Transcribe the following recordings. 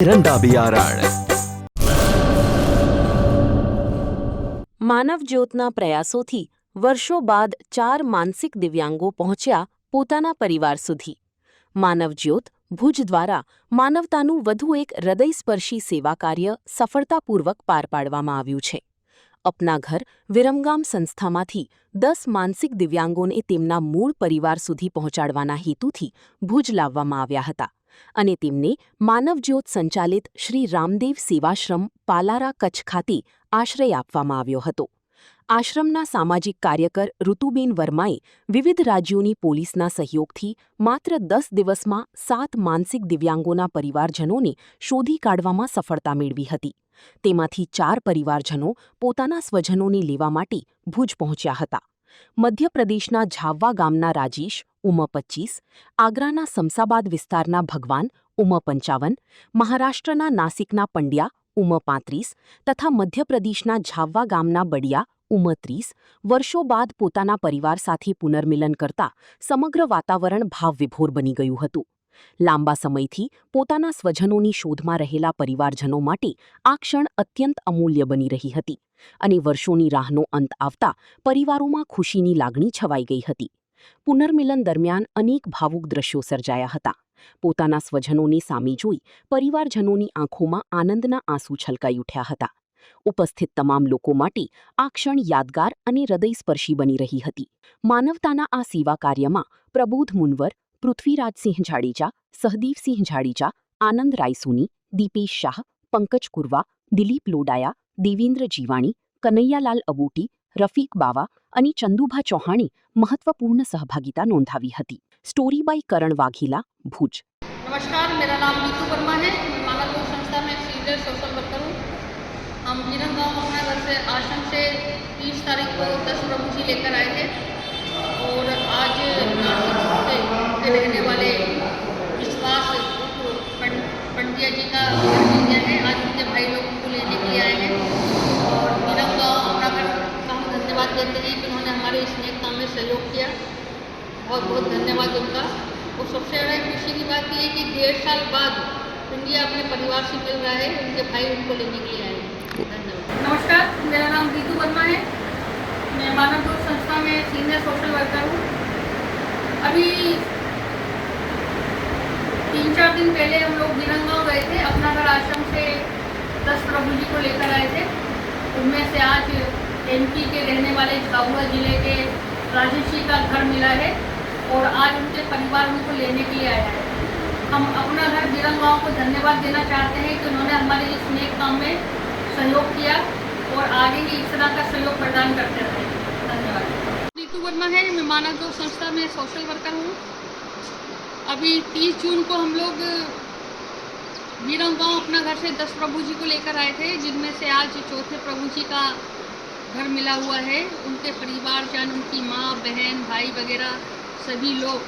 એરંડા બિયારણ માનવ જ્યોતના પ્રયાસોથી વર્ષો બાદ 4 માનસિક દિવ્યાંગો પહોંચ્યા પોતાના પરિવાર સુધી. માનવ જ્યોત ભુજ દ્વારા માનવતાનું વધુ એક હૃદયસ્પર્શી સેવા કાર્ય સફળતાપૂર્વક પાર પાડવામાં આવ્યું છે. અપના ઘર વિરમગામ સંસ્થામાંથી 10 માનસિક દિવ્યાંગોને તેમના મૂળ પરિવાર સુધી પહોંચાડવાના હેતુથી ભુજ લાવવામાં આવ્યા હતા અને તેમને માનવ જ્યોત સંચાલિત શ્રી રામદેવ સેવાશ્રમ પાલારા કચ્છ ખાતે આશ્રય આપવામાં આવ્યો હતો. આશ્રમના સામાજિક કાર્યકર ઋતુબેન વર્માએ વિવિધ રાજ્યોની પોલીસના સહયોગથી માત્ર 10 દિવસમાં 7 માનસિક દિવ્યાંગોના પરિવારજનોને શોધી કાઢવામાં સફળતા મેળવી હતી. તેમાંથી 4 પરિવારજનો પોતાના સ્વજનોને લેવા માટે ભુજ પહોંચ્યા હતા. મધ્યપ્રદેશના ઝાવવા ગામના રાજેશ ઉંમર 25, આગ્રાના સમસાબાદ વિસ્તારના ભગવાન ઉંમર 55, મહારાષ્ટ્રના નાસિકના પંડ્યા ઉંમર 35 તથા મધ્યપ્રદેશના ઝાવવા ગામના બડિયા ઉંમર 30 વર્ષો બાદ પોતાના પરિવાર સાથે પુનર્મિલન કરતા સમગ્ર વાતાવરણ ભાવવિભોર બની ગયું હતું. લાંબા સમયથી પોતાના સ્વજનોની શોધમાં રહેલા પરિવારજનો માટે આ ક્ષણ અત્યંત અમૂલ્ય બની રહી હતી અને વર્ષોની રાહનો અંત આવતા પરિવારોમાં ખુશીની લાગણી છવાઈ ગઈ હતી. પુનર્મિલન દરમિયાન અનેક ભાવુક દ્રશ્યો સર્જાયા હતા. પોતાના સ્વજનોની સામે જોઈ પરિવારજનોની આંખોમાં આનંદના આંસુ છલકાઈ ઉઠ્યા હતા. ઉપસ્થિત તમામ લોકો માટે આ ક્ષણ યાદગાર અને હૃદયસ્પર્શી બની રહી હતી. માનવતાના આ સેવા કાર્યમાં પ્રબોધ મુનવર, પૃથ્વીરાજસિંહ જાડેજા, સહદેવસિંહ જાડેજા, આનંદ રાયસોની, દીપેશ શાહ, પંકજ કુરવા, દિલીપ લોડાયા, દેવેન્દ્ર જીવાણી, કનૈયાલાલ અબોટી, રફીક બાવા અને ચંદુભા ચૌહાણે મહત્વપૂર્ણ સહભાગિતા નોંધાવી હતી. स्टोरी बाय करण वाघेला, भुज. नमस्कार, मेरा नाम नीतू वर्मा है। मैं मानव ज्योत संस्था में सीनियर सोशल वर्कर हूँ। हम विरमगाम अपना घर से आश्रम से 30 तारीख को 10 प्रभु जी लेकर आए थे और आज नासिक से रहने वाले विश्वास पंड्या जी का घर मिल गया है। आज उनके भाई लोग उनको लेने के लिए आए हैं और विरमगाम अपना घर का हम धन्यवाद देते हैं कि उन्होंने हमारे इस नेक काम में सहयोग किया। बहुत बहुत धन्यवाद उनका। और सबसे ज़्यादा खुशी की बात यह है कि 1.5 साल बाद इंडिया अपने परिवार से मिल रहा है। उनके भाई उनको लेने के लिए आए हैं। धन्यवाद। नमस्कार, मेरा नाम नीतू वर्मा है। मैं मानव ज्योत संस्था में सीनियर सोशल वर्कर हूँ। अभी 3-4 दिन पहले हम लोग विरमगाम गए थे। अपना घर आश्रम से 10 प्रभु जी को लेकर आए थे। उनमें से आज MP के रहने वाले झाबुआ जिले के राजेश जी का घर मिला है और आज उनके परिवार उनको लेने के लिए आया है। हम अपना घर विरमगाम को धन्यवाद देना चाहते हैं कि उन्होंने हमारे इस नेक काम में सहयोग किया और आगे भी इस तरह का सहयोग प्रदान करते रहे। धन्यवाद। नीतू वर्मा है। मैं मानव ज्योत संस्था में सोशल वर्कर हूँ। अभी 30 जून को हम लोग विरमगाम अपना घर से 10 प्रभु जी को लेकर आए थे, जिनमें से आज चौथे प्रभु जी का घर मिला हुआ है। उनके परिवारजन, उनकी माँ, बहन, भाई वगैरह सभी लोग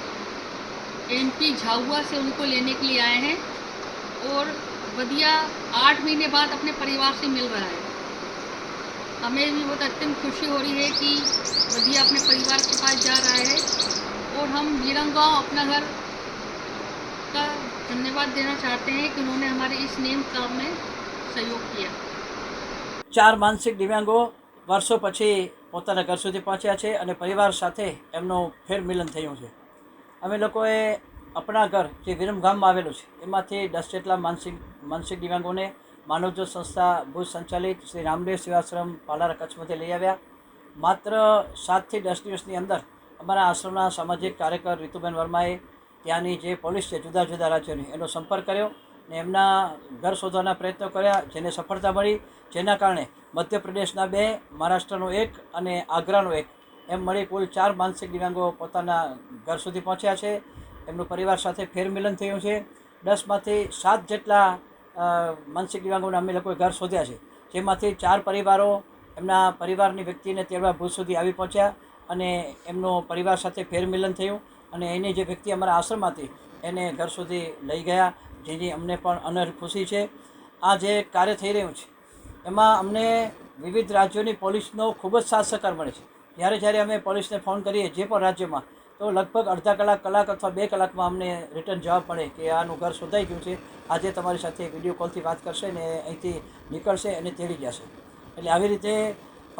MP झाबुआ से उनको लेने के लिए आए हैं और वदिया 8 महीने बाद अपने परिवार से मिल रहा है। हमें भी बहुत अत्यंत खुशी हो रही है कि वदिया अपने परिवार के पास जा रहा है और हम विरमगाम अपना घर का धन्यवाद देना चाहते हैं कि उन्होंने हमारे इस नेम काम में सहयोग किया। 4 માનસિક દિવ્યાંગો વર્ષો પછી પોતાના ઘર સુધી પહોંચ્યા છે અને પરિવાર સાથે એમનું ફેરમિલન થયું છે. અમે લોકોએ આપણા ઘર જે વિરમગામમાં આવેલું છે એમાંથી 10 જેટલા માનસિક દિવ્યાંગોને માનવ જ્યોત સંસ્થા ભુજ સંચાલિત શ્રી રામદેવ સેવાશ્રમ પાલારા કચ્છમાંથી લઈ આવ્યા. માત્ર 7 થી 10 દિવસની અંદર અમારા આશ્રમના સામાજિક કાર્યકર ઋતુબેન વર્માએ ત્યાંની જે પોલીસ છે જુદા જુદા રાજ્યોની એનો સંપર્ક કર્યો ને એમના ઘર શોધવાના પ્રયત્નો કર્યા, જેને સફળતા મળી. જેના કારણે મધ્યપ્રદેશના 2, મહારાષ્ટ્રનો 1 અને આગ્રાનો 1 એમ મળી કુલ 4 માનસિક દિવ્યાંગો પોતાના ઘર સુધી પહોંચ્યા છે. એમનું પરિવાર સાથે ફેરમિલન થયું છે. 10માંથી 7 જેટલા માનસિક દિવ્યાંગોને અમે લોકોએ ઘર શોધ્યા છે, જેમાંથી 4 પરિવારો એમના પરિવારની વ્યક્તિને તેડવા ભુજ સુધી આવી પહોંચ્યા અને એમનો પરિવાર સાથે ફેરમિલન થયું અને એની જે વ્યક્તિ અમારા આશ્રમમાંથી એને ઘર સુધી લઈ ગયા, જેની અમને પણ અનહદ ખુશી છે. આ જે કાર્ય થઈ રહ્યું છે એમાં અમને વિવિધ રાજ્યોની પોલીસનો ખૂબ જ સાથ સહકાર મળે છે. જ્યારે અમે પોલીસને ફોન કરીએ જે પણ રાજ્યમાં, તો લગભગ અડધા કલાક અથવા 2 કલાકમાં અમને રિટર્ન જવાબ મળે કે આનું ઘર શોધાઈ ગયું છે, આજે તમારી સાથે વિડીયો કોલથી વાત કરશે ને અહીંથી નીકળશે અને તેડી જશે. એટલે આવી રીતે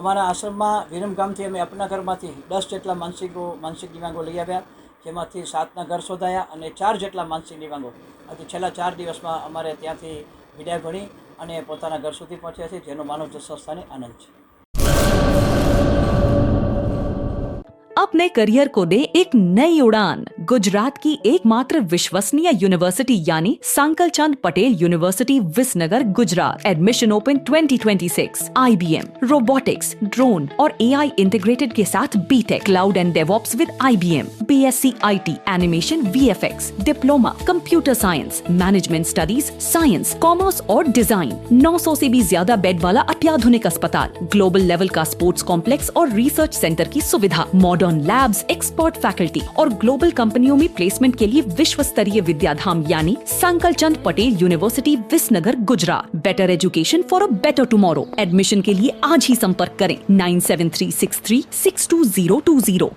અમારા આશ્રમમાં વિરમગામથી અમે આપણા ઘરમાંથી 10 જેટલા માનસિક દિવ્યાંગો લઈ આવ્યા, જેમાંથી 7ના ઘર શોધાયા અને 4 જેટલા માનસિક દિવ્યાંગો આજે છેલ્લા 4 દિવસમાં અમારે ત્યાંથી વિદાય ભણી અને પોતાના ઘર સુધી પહોંચ્યા છે, જેનો માનવ જ્યોત સંસ્થાને આનંદ છે. अपने करियर को दे एक नई उड़ान. गुजरात की एकमात्र विश्वसनीय यूनिवर्सिटी यानी Sankal Chand Patel university Visnagar Gujarat. Admission open 2026. IBM, robotics, drone और AI इंटीग्रेटेड के साथ B Tech, cloud and DevOps with IBM, BSc IT, animation, VFX, diploma, computer science, management studies, science, commerce और डिजाइन. 900 से भी ज्यादा बेड वाला अत्याधुनिक अस्पताल, ग्लोबल लेवल का स्पोर्ट्स कॉम्प्लेक्स और रिसर्च सेंटर की सुविधा, मॉडर्न लैब्स, एक्सपर्ट फैकल्टी और ग्लोबल कंपनियों में प्लेसमेंट के लिए विश्व स्तरीय विद्याधाम यानी Sankal Chand Patel university Visnagar Gujarat. Better education for a better tomorrow. Admission के लिए आज ही संपर्क करें 9736362020.